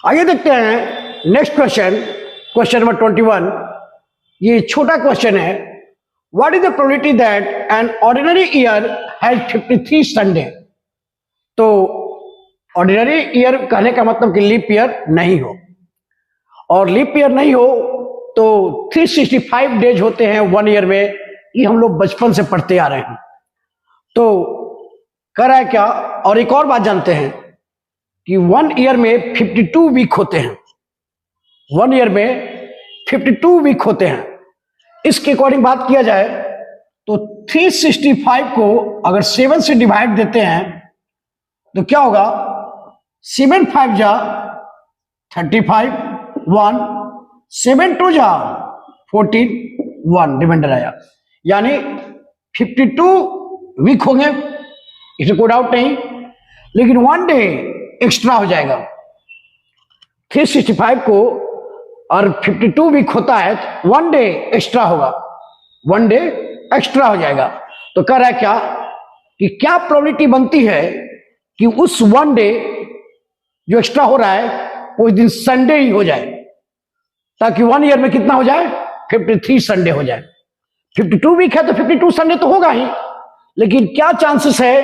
आइए देखते हैं नेक्स्ट क्वेश्चन, क्वेश्चन नंबर 21। ये छोटा क्वेश्चन है। What is the probability that an ordinary year has 53 Sunday? तो ऑर्डिनरी ईयर कहने का मतलब कि लीप ईयर नहीं हो, और लीप ईयर नहीं हो तो 365 डेज होते हैं वन ईयर में। ये हम लोग बचपन से पढ़ते आ रहे हैं। तो कह रहा है क्या, और एक और बात जानते हैं कि वन ईयर में 52 वीक होते हैं। वन ईयर में 52 वीक होते हैं। इसके अकॉर्डिंग बात किया जाए तो 365 को अगर 7 से डिवाइड देते हैं तो क्या होगा? 7 5 जा 35 1, 7 2 जा 14 1 रिमाइंडर आया, यानी 52 वीक होंगे, इसमें कोई डाउट नहीं। लेकिन वन डे एक्स्ट्रा हो जाएगा। 365 को और 52 वीक होता है तो वन डे एक्स्ट्रा होगा, वन डे एक्स्ट्रा हो जाएगा। तो कह रहा है क्या कि क्या प्रोबेबिलिटी बनती है कि उस वन डे जो एक्स्ट्रा हो रहा है उस दिन संडे ही हो जाए, ताकि वन ईयर में कितना हो जाए? 53 संडे हो जाए। 52 वीक है तो 52 संडे तो होगा ही, लेकिन क्या चांसेस है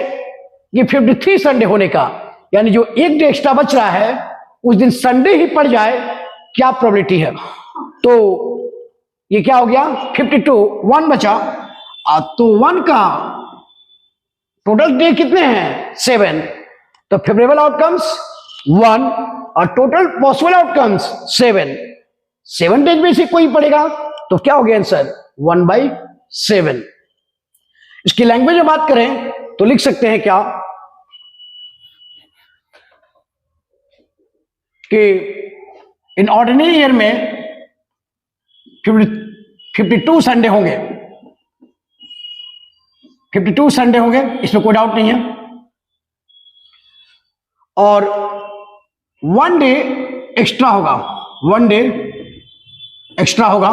ये 53 संडे होने का, यानी जो एक डे एक्स्ट्रा बच रहा है उस दिन संडे ही पड़ जाए, क्या प्रोबेबिलिटी है? तो ये क्या हो गया? 52 वन बचा, तो वन का टोटल डे कितने हैं? 7। तो फेवरेबल आउटकम्स 1 और टोटल पॉसिबल आउटकम्स 7 डेज में से कोई पड़ेगा, तो क्या हो गया आंसर? 1/7। इसकी लैंग्वेज में बात करें तो लिख सकते हैं क्या कि इन ऑर्डिनरी ईयर में 52 संडे होंगे, 52 संडे होंगे, इसमें कोई डाउट नहीं है। और वन डे एक्स्ट्रा होगा, वन डे एक्स्ट्रा होगा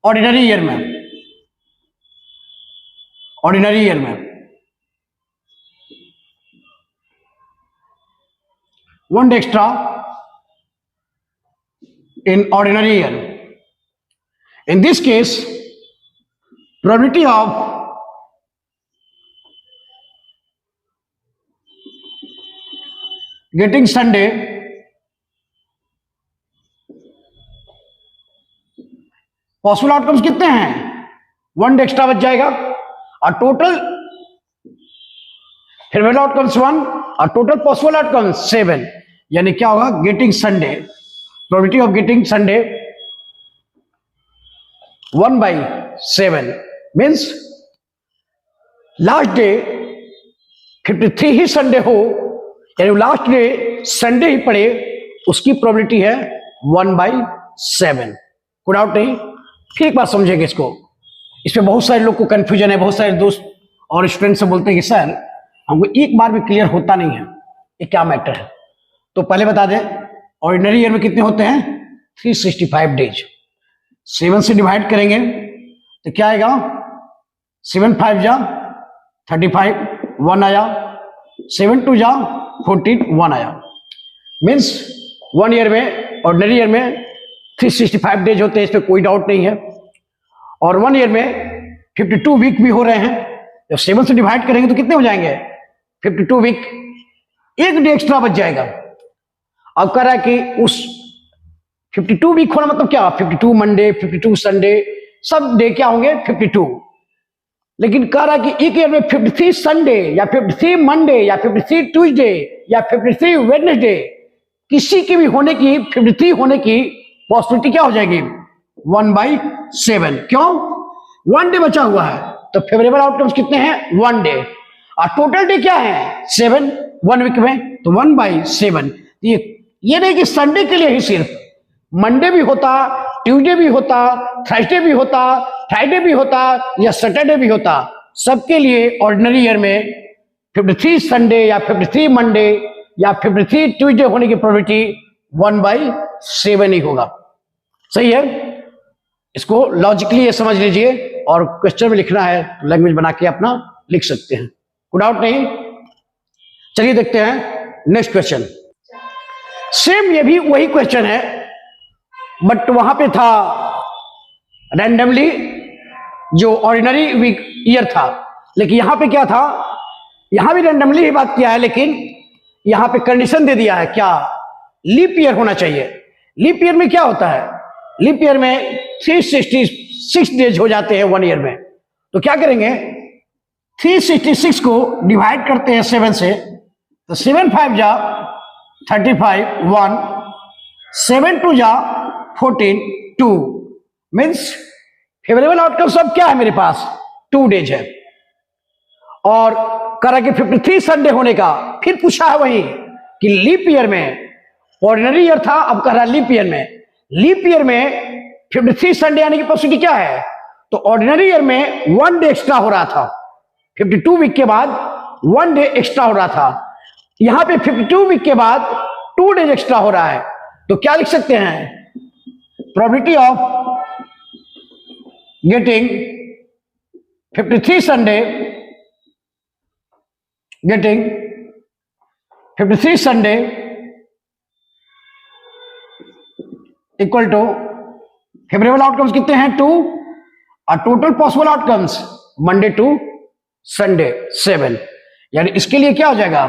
ऑर्डिनरी ईयर में, ऑर्डिनरी ईयर में one day extra in ordinary year. In this case, probability of getting Sunday possible outcomes कितने हैं? वन डे एक्स्ट्रा बच जाएगा, और टोटल फेवरेबल आउटकम्स 1 और टोटल पॉसिबल आउटकम्स 7, यानी क्या होगा? Getting Sunday, probability of getting Sunday 1/7 means last day 53 he Sunday हो, यानी लास्ट डे संडे ही पड़े, उसकी प्रोबेबिलिटी है 1/7। कोई डाउट नहीं। फिर एक बार समझेंगे इसको। इसमें बहुत सारे लोग को कंफ्यूजन है, बहुत सारे दोस्त और स्टूडेंट से बोलते हैं कि सर हमको एक बार में क्लियर होता नहीं है, ये क्या मैटर है? तो पहले बता दें, ऑर्डिनरी ईयर में कितने होते हैं? 365 डेज। 7 से डिवाइड करेंगे तो क्या आएगा? 7 5 जा 35 1 आया, 7 2 जा 14 1 आया। मीन्स वन ईयर में, ऑर्डिनरी ईयर में 365 डेज होते हैं, इसमें कोई डाउट नहीं है। और वन ईयर में 52 वीक भी हो रहे हैं। जब 7 से डिवाइड करेंगे तो कितने हो जाएंगे? 52 वीक, एक डे एक्स्ट्रा बच जाएगा। अब कह रहा है कि उस 52 वीक होना मतलब क्या? 52 मंडे, 52 संडे, सब डे क्या होंगे? 52। लेकिन कह रहा है कि एक ईयर में 53 संडे या 53 मंडे या 53 ट्यूसडे या 53 वेडनेसडे, किसी की भी होने की 53 होने की पॉसिबिलिटी क्या हो जाएगी? 1/7। क्यों? वन डे बचा हुआ है, तो फेवरेबल आउटकम्स कितने हैं? वन डे, और टोटल डे क्या है? 7 वन वीक में, तो 1/7। ये नहीं कि संडे के लिए ही सिर्फ, मंडे भी होता, ट्यूसडे भी होता, थर्सडे भी होता, फ्राइडे भी होता या सैटरडे भी होता, सबके लिए ऑर्डिनरी ईयर में 53 संडे या 53 मंडे या 53 ट्यूसडे होने की प्रोबेबिलिटी 1/7 ही होगा। सही है? इसको लॉजिकली ये समझ लीजिए, और क्वेश्चन में लिखना है तो लैंग्वेज बना के अपना लिख सकते हैं, कोई डाउट नहीं। चलिए देखते हैं नेक्स्ट क्वेश्चन। सेम ये भी वही क्वेश्चन है, बट वहां पे था रैंडमली जो ऑर्डिनरी वीक ईयर था, लेकिन यहां पे क्या था, यहां भी रैंडमली ही बात किया है, लेकिन यहां पे कंडीशन दे दिया है क्या, लीप ईयर होना चाहिए। लीप ईयर में क्या होता है, लीप ईयर में 366 डेज हो जाते हैं 1 ईयर में। तो क्या करेंगे, 366 को डिवाइड करते हैं 7 से, तो 7 5 जा 35 1, 7 2 जा 14 2, मीन्स फेवरेबल आउटकम सब क्या है मेरे पास, 2 डेज है। और करा कि 53 संडे होने का, फिर पूछा है वही कि लीप ईयर में, ऑर्डिनरी ईयर था, अब कह रहा लीप ईयर में, लीप ईयर में 53 संडे आने की पॉसिबिलिटी क्या है, तो ऑर्डिनरी ईयर में 1 डे एक्स्ट्रा हो रहा था, 52 वीक के बाद 1 डे एक्स्ट्रा हो रहा था, यहां पे 52 वीक के बाद 2 डेज एक्स्ट्रा हो रहा है। तो क्या लिख सकते हैं, probability of getting 53 Sunday, getting 53 Sunday equal to favourable outcomes कितने हैं, 2, और total possible outcomes Monday to Sunday 7, यानी इसके लिए क्या हो जाएगा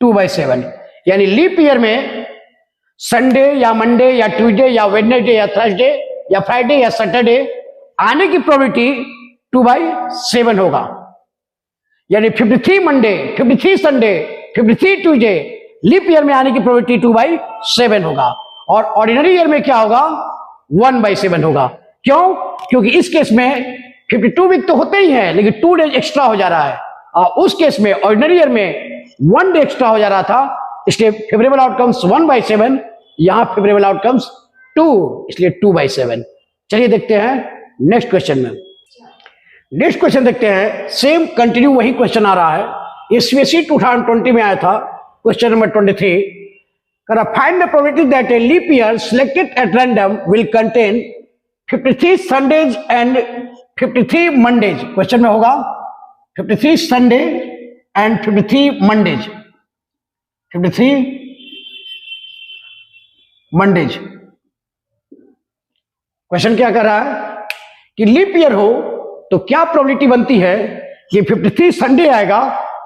2/7। यानी लीप ईयर में संडे या मंडे या ट्यूसडे या वेडनेसडे या थर्सडे या फ्राइडे या सैटरडे आने की प्रोबेबिलिटी 2/7 होगा। यानी 53 Monday, 53 Sunday, 53 Tuesday leap year में आने की प्रोबेबिलिटी 2/7 होगा, और ऑर्डिनरी ईयर में क्या होगा 1/7 होगा। क्यों, क्योंकि इस केस में 52 वीक तो होते ही हैं, लेकिन 2 डेज एक्स्ट्रा हो जा रहा है, और उस केस में ऑर्डिनरी ईयर में 1 डे एक्स्ट्रा हो जा रहा था, इसलिए फेवरेबल आउटकम्स 1/7, यहां फेवरेबल आउटकम्स 2, इसलिए 2/7। चलिए देखते हैं नेक्स्ट क्वेश्चन में। नेक्स्ट क्वेश्चन देखते हैं, सेम कंटिन्यू वही क्वेश्चन आ रहा है, एसवीएससी 2020 में आया था, question number 23, find the probability that a leap year selected at random will contain 53 Sundays and 53 Mondays. Question में होगा 53 Sunday and 53 Mondays, 53 Mondays. Question क्या कर रहा है कि लीप ईयर हो तो क्या प्रोबेबिलिटी बनती है कि 53 संडे आएगा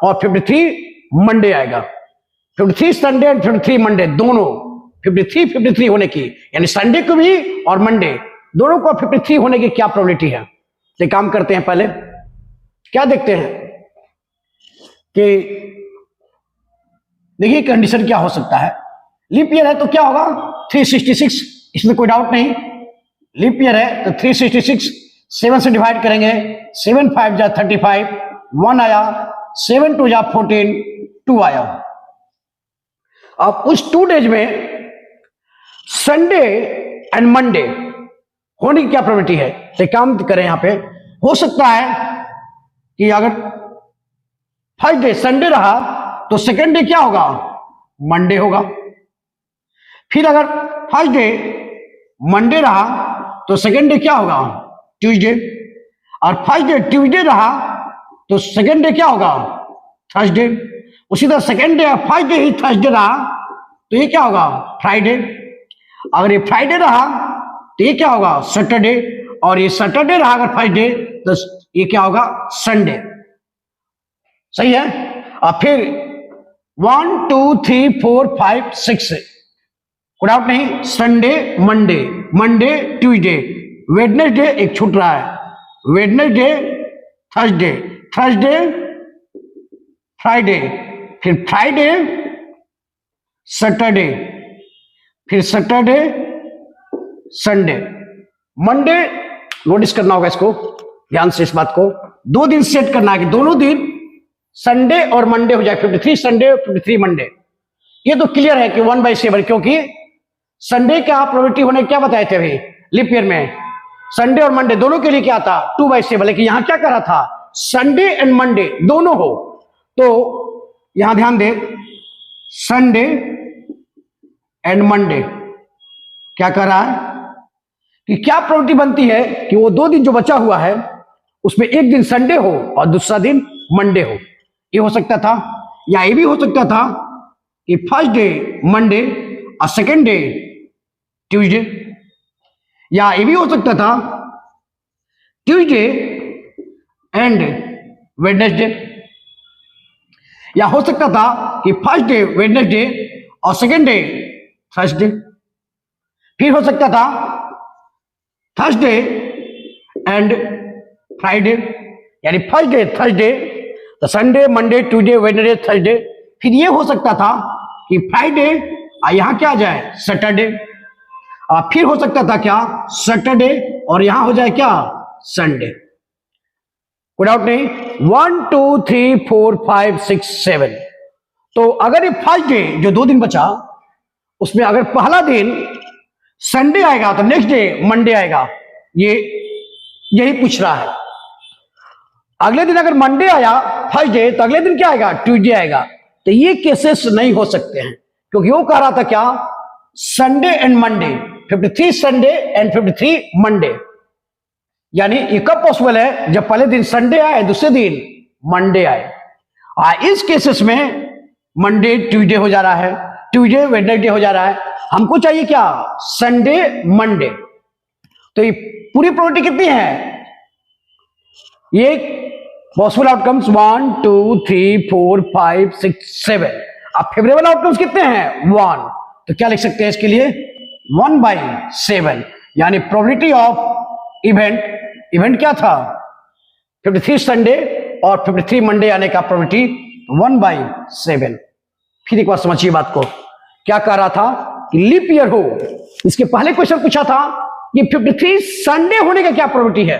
और 53 मंडे आएगा। 53 संडे और 53 मंडे दोनों 53 होने की, यानी संडे को भी और मंडे दोनों को 53 होने की क्या प्रोबेबिलिटी है। तो काम करते हैं, पहले क्या देखते हैं कि देखिए कंडीशन क्या हो सकता है। लीप ईयर है तो क्या होगा 366, इसमें कोई डाउट नहीं। लीप ईयर है तो 366 7 से डिवाइड करेंगे, 7 5 जा 35, 1 आया, 7 2 जा 14, 2 आया। अब उस 2 डेज में संडे एंड मंडे होने की क्या प्रोबेबिलिटी है। तो काम करें, यहां पे हो सकता है कि अगर फर्स्ट डे संडे रहा तो सेकेंड डे क्या होगा मंडे होगा। फिर अगर फर्स्ट डे मंडे रहा तो सेकेंड डे क्या होगा ट्यूसडे, और फर्स्ट डे ट्यूसडे रहा तो सेकेंड डे क्या होगा थर्सडे। उसी तरह सेकेंड डे फर्स्ट डे ही थर्सडे रहा तो ये क्या होगा फ्राइडे। अगर ये फ्राइडे रहा तो ये क्या होगा सैटरडे, और ये सैटरडे रहा अगर फर्स्ट डे तो ये क्या होगा संडे। सही है। और फिर 1 2 3 4 5 6 कोई डाउट नहीं, Sunday Monday, Monday Tuesday, Wednesday एक छूट रहा है, वेडनेसडे थर्सडे, थर्सडे फ्राइडे, फिर फ्राइडे सैटरडे, फिर सैटरडे संडे, मंडे। नोटिस करना होगा इसको ध्यान से, इस बात को 2 दिन सेट करना है कि दोनों दिन संडे और मंडे हो जाए, 53 संडे 53 मंडे। ये तो क्लियर है कि 1/7, क्योंकि संडे का प्रोबेबिलिटी होने क्या बताए थे अभी लीप ईयर में, संडे और मंडे दोनों के लिए क्या था 2/7, लेकिन यहां क्या करा था संडे एंड मंडे दोनों हो। तो यहां ध्यान दे, संडे एंड मंडे क्या कर रहा है कि क्या प्रोबेबिलिटी बनती है कि वो 2 दिन जो बचा हुआ है उसमें एक दिन संडे हो और दूसरा दिन मंडे हो। ये हो सकता था, या ये भी हो सकता था कि फर्स्ट डे मंडे और सेकेंड डे ट्यूसडे, या ये भी हो सकता था ट्यूसडे एंड वेडनेसडे, या हो सकता था कि फर्स्ट डे वेडनेसडे और सेकेंड डे थर्सडे, फिर हो सकता था थर्सडे एंड फ्राइडे, यानी फर्स्ट डे थर्सडे तो Sunday Monday Tuesday Wednesday Thursday, फिर ये हो सकता था कि फ्राइडे यहां क्या आ जाए सैटरडे, और फिर हो सकता था क्या सैटरडे और यहां हो जाए क्या संडे। कोई डाउट नहीं। 1 2 3 4 5 6 7, तो अगर ये फर्स्ट डे जो 2 दिन बचा उसमें अगर पहला दिन संडे आएगा तो नेक्स्ट डे मंडे आएगा, ये यही पूछ रहा है। अगले दिन अगर मंडे आया फर्स्ट डे तो अगले दिन क्या आएगा ट्यूसडे आएगा, तो ये केसेस नहीं हो सकते हैं, क्योंकि वो कह रहा था क्या Sunday and Monday, 53 Sunday and 53 Monday, यानी ये कब पॉसिबल है जब पहले दिन संडे आए दूसरे दिन मंडे आए। इस केसेस में मंडे ट्यूसडे हो जा रहा है, ट्यूसडे वेडनेसडे हो जा रहा है, हमको चाहिए क्या संडे मंडे। तो ये पूरी प्रोबेबिलिटी कितनी है, ये पॉसिबल आउटकम्स 1 2 3 4 5 6 7, अब फेवरेबल आउटकम्स कितने हैं 1, तो क्या लिख सकते हैं इसके लिए 1/7, यानी प्रोबेबिलिटी ऑफ इवेंट क्या था 53 संडे और 53 मंडे आने का प्रोबेबिलिटी 1/7। फिर एक बार समझिए बात को, क्या कह रहा था कि लीप ईयर हो, इसके पहले क्वेश्चन पूछा था कि 53 संडे होने का क्या प्रोबेबिलिटी है,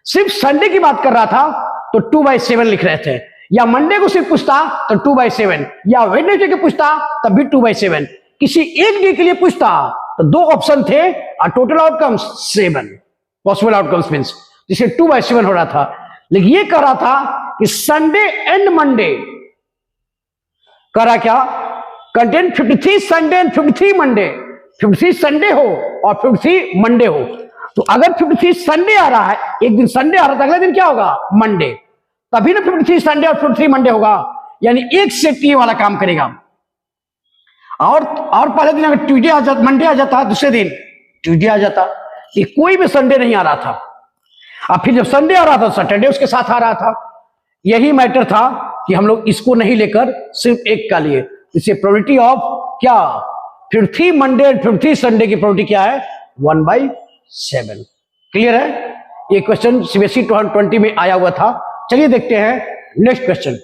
सिर्फ संडे की बात कर रहा था तो 2/7 लिख रहे थे, या मंडे को सिर्फ पूछता तो 2/7, या वेडनेसडे को पूछता तब भी 2/7, किसी एक डे के लिए पूछता तो 2 ऑप्शन थे और total outcomes 7 possible outcomes means, जिसे 2/7 हो रहा था। लेकिन ये कह रहा था कि संडे एंड मंडे, कह रहा क्या content 53 Sunday and 53 Monday, 53 Sunday हो और 53 मंडे हो, तो अगर 53 संडे आ रहा है, एक दिन संडे आ रहा है तो अगले दिन क्या होगा मंडे, तभी ना 53 संडे और 53 मंडे होगा, यानी एक सेट ये वाला काम करेगा। और पहले दिन अगर ट्यूसडे आ जाता मंडे आ जाता दूसरे दिन ट्यूसडे आ जाता, ये कोई भी संडे नहीं आ रहा था, अब फिर जब संडे आ रहा था सैटरडे उसके साथ आ रहा था। यही मैटर था कि हम लोग इसको नहीं लेकर सिर्फ एक का लिए, इसे प्रोबेबिलिटी ऑफ क्या 53 मंडे एंड 53 संडे की प्रोबेबिलिटी क्या है 1/7। क्लियर है, ये क्वेश्चन सीबीएसई 2020 में आया हुआ था। चलिए देखते हैं नेक्स्ट क्वेश्चन।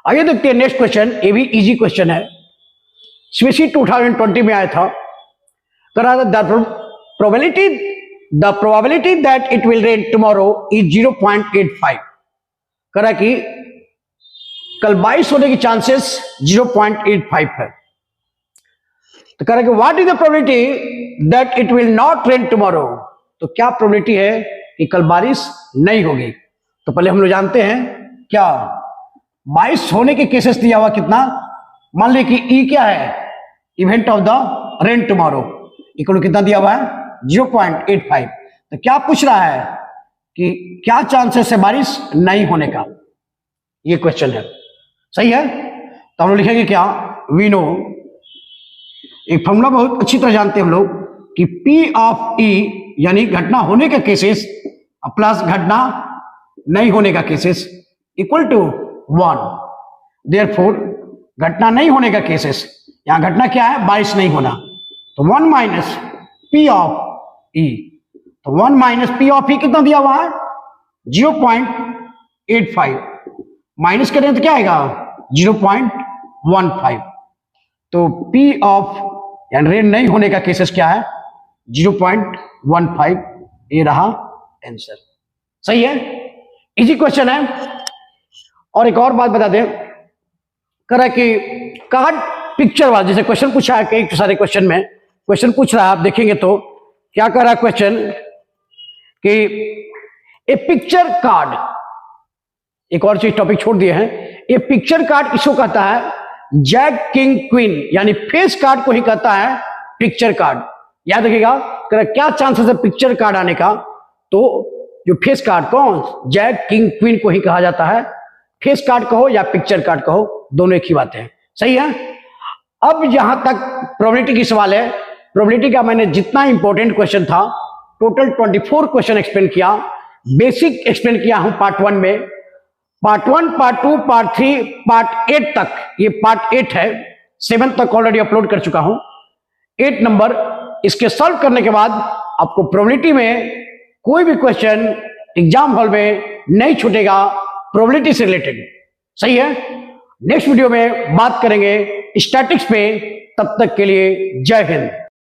आइए देखते हैं नेक्स्ट क्वेश्चन, ये भी इजी क्वेश्चन है, सीबीएसई 2020 में आया था। The probability that it will rain tomorrow is 0.85, करा कि कल बारिश होने की चांसेस 0.85 है। तो कह रहा है कि what is the probability that it will not rain tomorrow, तो क्या प्रोबेबिलिटी है कि कल बारिश नहीं होगी। तो पहले हम लोग जानते हैं क्या बारिश होने के केसेस दिया हुआ कितना, मान लीजिए कि ई क्या है event of the rain tomorrow equal कितना दिया हुआ है 0.85। तो क्या पूछ रहा है कि क्या चांसेस है बारिश नहीं होने का, ये क्वेश्चन है। सही है, तो हम लोग लिखेंगे क्या वी नो, एक फॉर्मूला बहुत अच्छी तरह जानते हैं हम लोग कि P ऑफ E यानी घटना होने का केसेस प्लस घटना नहीं होने का केसेस इक्वल टू 1। देयरफॉर घटना नहीं होने का केसेस, यहां घटना क्या है बारिश नहीं होना, तो 1 माइनस P ऑफ E, तो 1 माइनस P ऑफ E कितना दिया हुआ है 0.85, माइनस करें तो क्या आएगा 0.15। तो P ऑफ यानी रेन नहीं होने का केसेस क्या है 0.15, ये रहा आंसर। सही है, इजी क्वेश्चन है। और एक और बात बता दें, करा कि कार्ड पिक्चर वाला जैसे क्वेश्चन पूछा है, कई सारे क्वेश्चन में क्वेश्चन पूछ रहा है, आप देखेंगे तो क्या कर रहा है क्वेश्चन कि ए पिक्चर कार्ड, एक और चीज टॉपिक छोड़ दिए हैं, ये पिक्चर कार्ड किसको कहता है जैक किंग क्वीन, यानी फेस कार्ड को ही कहता है पिक्चर कार्ड। याद रखिएगा क्या चांसेस है पिक्चर कार्ड आने का, तो जो फेस कार्ड कौन जैक किंग क्वीन को ही कहा जाता है। फेस कार्ड कहो या पिक्चर कार्ड कहो दोनों एक ही बात है। सही है, अब जहां तक प्रोबेबिलिटी की सवाल है, प्रोबेबिलिटी का मैंने जितना इंपॉर्टेंट क्वेश्चन था टोटल 24 क्वेश्चन एक्सप्लेन किया, बेसिक एक्सप्लेन किया हूं पार्ट 1 में। पार्ट 1, पार्ट 2, पार्ट 3, पार्ट 8 तक, ये पार्ट 8 है, 7 तक ऑलरेडी अपलोड कर चुका हूं। 8 नंबर इसके सॉल्व करने के बाद आपको प्रोबेबिलिटी में कोई भी क्वेश्चन एग्जाम हॉल में नहीं छूटेगा प्रोबेबिलिटी से रिलेटेड। सही है। नेक्स्ट वीडियो में बात करेंगे स्टैटिक्स पे। तब तक के लिए जय हिंद।